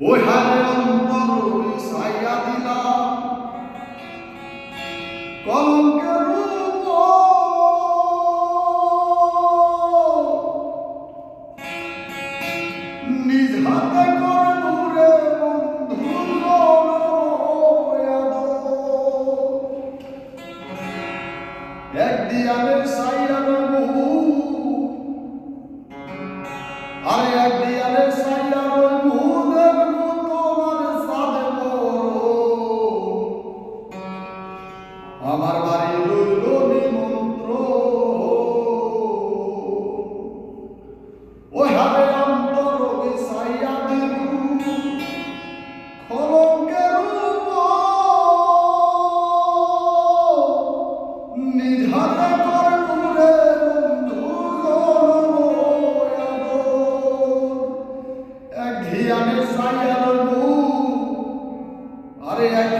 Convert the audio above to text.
ওই হারে অন্তর সাইয়া দিলা কলঙ্কের নিজ হাতে করে দূরে বন্ধু এক দিয়ালে সাইয়ার বহু আরে এক দিয়ালে সাইয়ার বহু দেখবো তোমার সাথে আমার বাড়ি রইল নিমন্ত্র ওই হারে অন্তর সাইয়া দিল কলঙ্কের নিজ হাতে করে দূরে এক ধিয়ানে সাইয়ার আরে এক